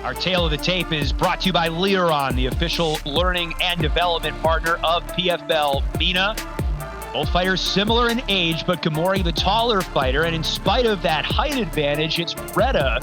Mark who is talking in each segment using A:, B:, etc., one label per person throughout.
A: Our tale of the tape is brought to you by Leron, the official learning and development partner of PFL MENA. Both fighters similar in age, but Ghemmouri the taller fighter, and in spite of that height advantage, it's Reda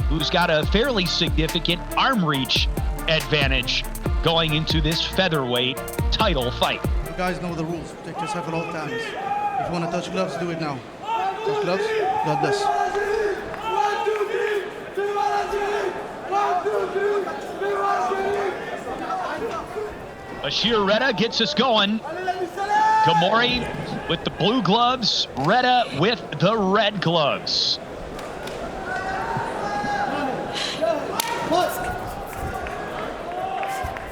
A: who's got a fairly significant arm reach advantage going into this featherweight title fight.
B: You guys know the rules. Protect yourself at all times. If you want to touch gloves, do it now. Touch gloves, God bless.
A: Bashir Reda gets us going. Ghemmouri with the blue gloves, Reda with the red gloves.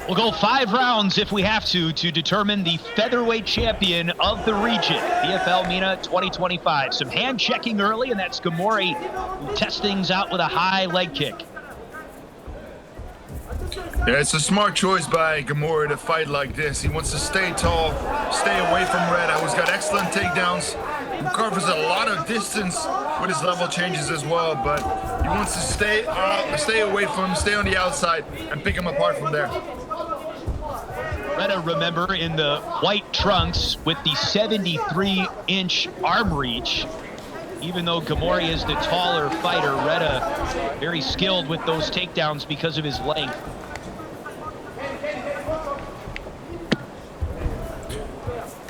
A: We'll go 5 rounds if we have to determine the featherweight champion of the region, PFL MENA 2025. Some hand checking early, and that's Ghemmouri who tests things out with a high leg kick.
C: Yeah, it's a smart choice by Ghemmouri to fight like this. He wants to stay tall, stay away from Reda, who's got excellent takedowns, who covers a lot of distance with his level changes as well, but he wants to stay away from him, stay on the outside, and pick him apart from there.
A: Reda, remember, in the white trunks with the 73-inch arm reach. Even though Ghemmouri is the taller fighter, Reda very skilled with those takedowns because of his length.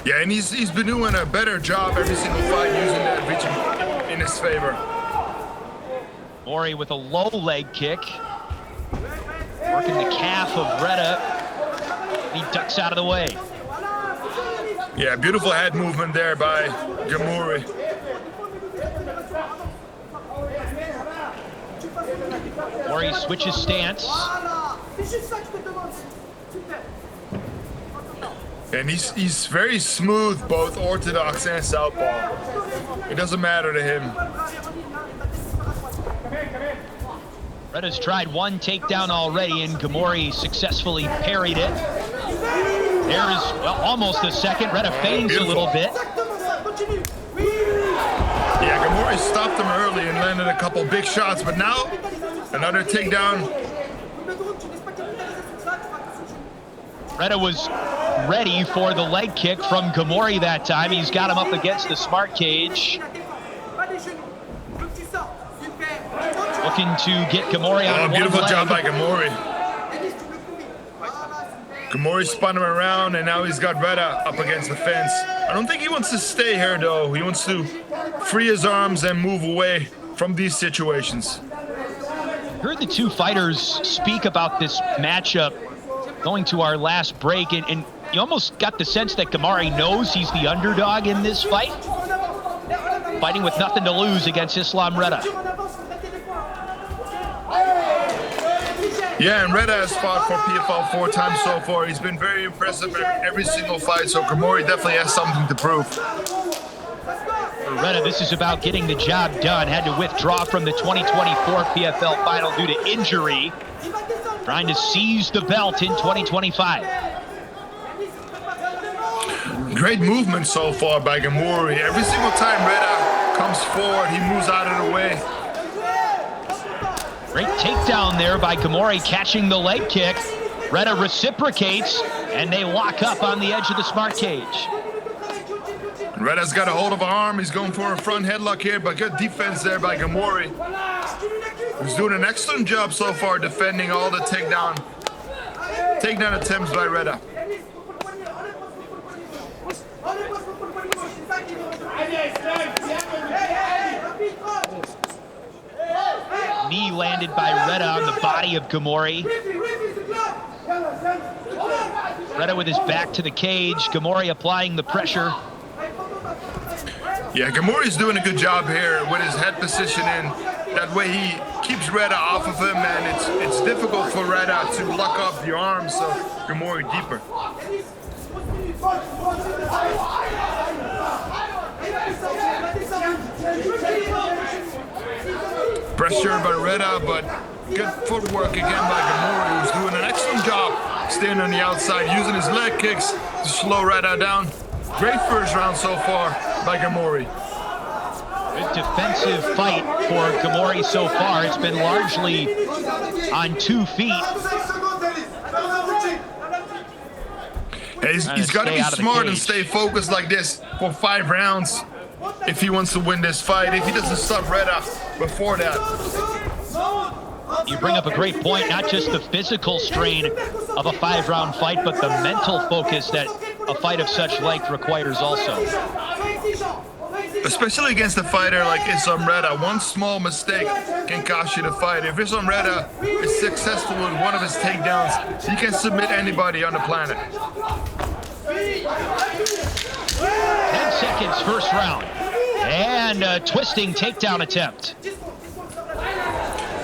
C: Yeah, and he's been doing a better job every single fight using that reach in his favor.
A: Ghemmouri with a low leg kick, working the calf of Reda. He ducks out of the way.
C: Yeah, beautiful head movement there by Ghemmouri.
A: Ghemmouri switches stance.
C: And he's very smooth, both orthodox and southpaw. It doesn't matter to him.
A: Reda's tried one takedown already, and Ghemmouri successfully parried it. There is almost a second. Reda feigns a little bit.
C: Yeah, Ghemmouri stopped him early and landed a couple big shots, but now another takedown.
A: Reda was ready for the leg kick from Ghemmouri that time. He's got him up against the smart cage. Looking to get Ghemmouri on one
C: beautiful
A: leg.
C: job by Ghemmouri. Ghemmouri spun him around, and now he's got Reda up against the fence. I don't think he wants to stay here, though. He wants to free his arms and move away from these situations.
A: I heard the two fighters speak about this matchup going to our last break, and you almost got the sense that Ghemmouri knows he's the underdog in this fight, fighting with nothing to lose against Islam Reda.
C: Yeah, and Reda has fought for PFL 4 times so far. He's been very impressive in every single fight, so Ghemmouri definitely has something to prove.
A: For Reda, this is about getting the job done. Had to withdraw from the 2024 PFL final due to injury. Trying to seize the belt in 2025.
C: Great movement so far by Ghemmouri. Every single time Reda comes forward, he moves out of the way.
A: Great takedown there by Ghemmouri, catching the leg kick. Reda reciprocates, and they lock up on the edge of the smart cage.
C: Reda's got a hold of an arm. He's going for a front headlock here, but good defense there by Ghemmouri. He's doing an excellent job so far defending all the takedown attempts by Reda.
A: Knee landed by Reda on the body of Ghemmouri. Reda with his back to the cage. Ghemmouri applying the pressure.
C: Yeah, Ghemmouri's doing a good job here with his head position in. That way he keeps Reda off of him, and it's difficult for Reda to lock up the arms, so Ghemmouri deeper. Pressure by Reda, but good footwork again by Ghemmouri, who's doing an excellent job staying on the outside, using his leg kicks to slow Reda down. Great first round so far by Ghemmouri.
A: Good defensive fight for Ghemmouri so far. It's been largely on 2 feet.
C: He's got to be smart and stay focused like this for 5 rounds if he wants to win this fight. If he doesn't stop Reda before that.
A: You bring up a great point, not just the physical strain of a 5-round fight, but the mental focus that a fight of such length requires also.
C: Especially against a fighter like Islam Reda, one small mistake can cost you the fight. If Islam Reda is successful with one of his takedowns, he can submit anybody on the planet.
A: 10 seconds, first round. And a twisting takedown attempt.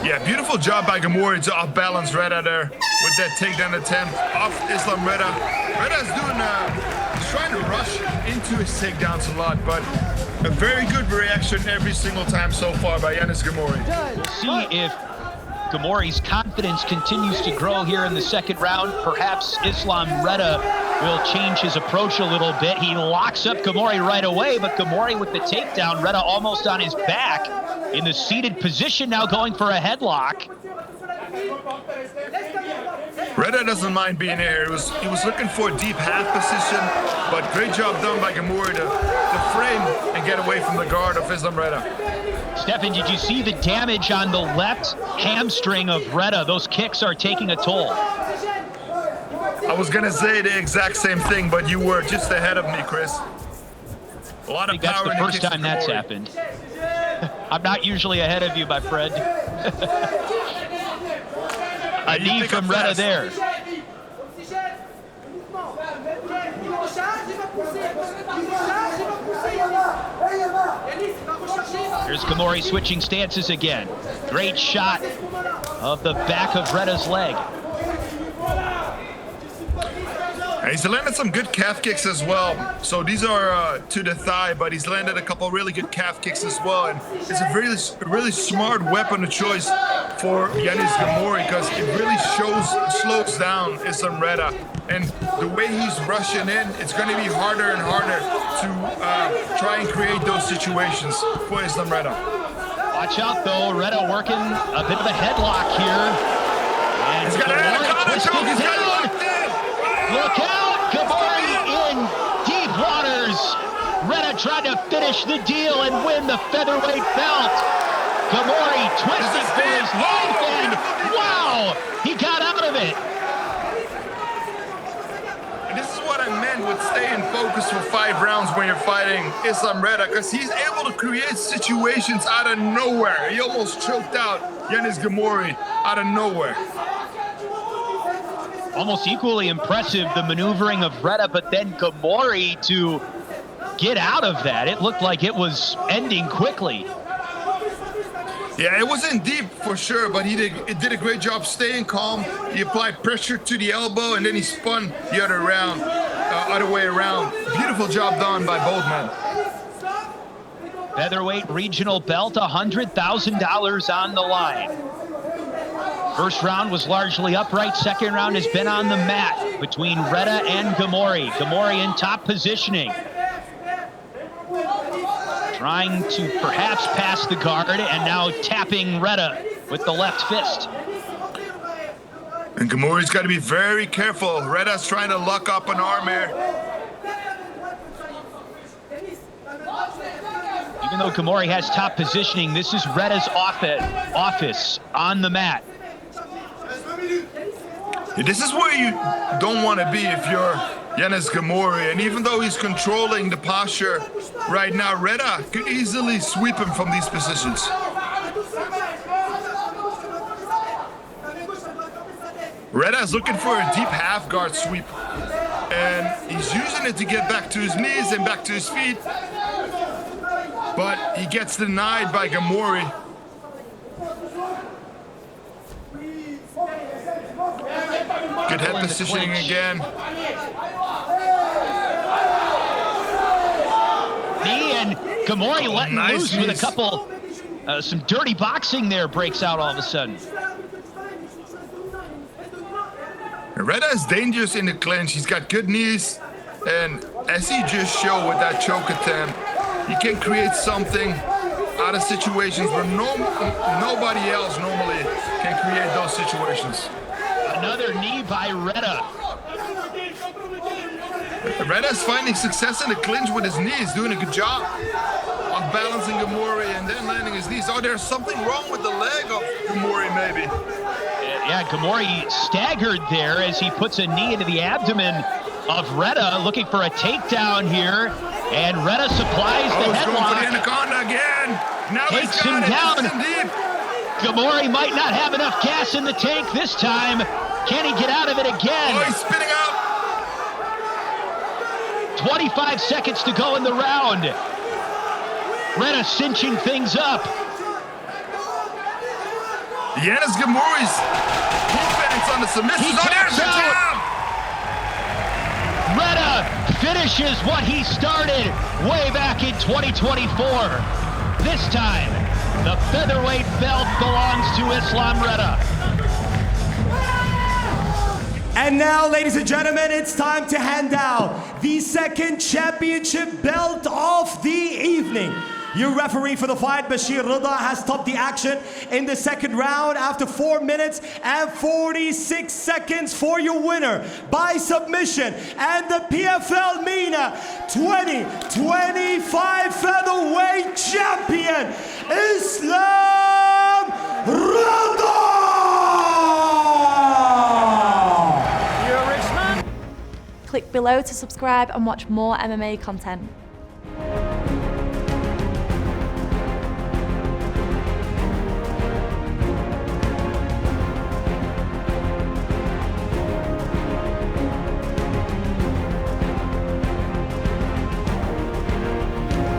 C: Yeah, beautiful job by Ghemmouri to off-balance Reda there with that takedown attempt off Islam Reda. Reda's he's trying to rush into his takedowns a lot, but a very good reaction every single time so far by Yanis Ghemmouri.
A: We'll see if Ghemmouri's confidence continues to grow here in the second round. Perhaps Islam Reda will change his approach a little bit. He locks up Ghemmouri right away, but Ghemmouri with the takedown, Reda almost on his back in the seated position, now going for a headlock.
C: Reda doesn't mind being here. He was looking for a deep half position, but great job done by Ghemmouri to frame and get away from the guard of Islam Reda.
A: Stefan, did you see the damage on the left hamstring of Reda? Those kicks are taking a toll.
C: I was gonna say the exact same thing, but you were just ahead of me, Chris. A lot of power.
A: That's the first time that's happened. I'm not usually ahead of you, my friend. A knee from Reda there. Here's Ghemmouri switching stances again. Great shot of the back of Reda's leg.
C: And he's landed some good calf kicks as well. So these are to the thigh, but he's landed a couple really good calf kicks as well. And it's a really smart weapon of choice for Yanis Ghemmouri because it really slows down Islam Reda. And the way he's rushing in, it's going to be harder and harder to try and create those situations for Islam Reda.
A: Watch out though, Reda working a bit of a headlock here. And
C: he's got a choke, he's got it locked in.
A: Look out! Ghemmouri in deep waters. Reda tried to finish the deal and win the featherweight belt. Ghemmouri twisting for his life, and wow! He got out of it.
C: And this is what I meant with staying focused for 5 rounds when you're fighting Islam Reda, because he's able to create situations out of nowhere. He almost choked out Yanis Ghemmouri out of nowhere.
A: Almost equally impressive, the maneuvering of Reda, but then Ghemmouri to get out of that. It looked like it was ending quickly.
C: Yeah, it wasn't deep for sure, but he did a great job staying calm. He applied pressure to the elbow, and then he spun the other way around. Beautiful job done by both men.
A: Featherweight regional belt, $100,000 on the line. First round was largely upright. Second round has been on the mat between Reda and Ghemmouri. Ghemmouri in top positioning. Trying to perhaps pass the guard and now tapping Reda with the left fist.
C: And Ghemmouri's got to be very careful. Reda's trying to lock up an arm here.
A: Even though Ghemmouri has top positioning, this is Reda's office on the mat.
C: This is where you don't want to be if you're Yanis Ghemmouri. And even though he's controlling the posture right now, Reda could easily sweep him from these positions. Reda's looking for a deep half guard sweep. And he's using it to get back to his knees and back to his feet. But he gets denied by Ghemmouri. Good head positioning again.
A: Knee, and Ghemmouri letting loose
C: knees.
A: with a couple, some dirty boxing there breaks out all of a sudden.
C: Reda is dangerous in the clinch. He's got good knees, and as he just showed with that choke attempt, he can create something out of situations where nobody else normally can create those situations.
A: Another knee by Reda.
C: Reda's finding success in the clinch with his knees, doing a good job of balancing Ghemmouri and then landing his knees. Oh, there's something wrong with the leg of Ghemmouri, maybe.
A: Yeah, Ghemmouri staggered there as he puts a knee into the abdomen of Reda, looking for a takedown here. And Reda supplies the
C: he's
A: headlock.
C: going for the anaconda again. Now
A: Takes
C: he's got
A: him down.
C: Deep.
A: Ghemmouri might not have enough gas in the tank this time. Can he get out of it again?
C: Oh, he's spinning out.
A: 25 seconds to go in the round. Reda cinching things up.
C: Yanis Ghemmouri's defense on the submission. Oh, there's the jab.
A: Reda finishes what he started way back in 2024. This time, the featherweight belt belongs to Islam Reda.
D: And now, ladies and gentlemen, it's time to hand out the second championship belt of the evening. Your referee for the fight, Bashir Reda, has stopped the action in the second round after 4 minutes and 46 seconds for your winner by submission and the PFL MENA 2025 featherweight champion, Islam Reda!
E: Click below to subscribe and watch more MMA content.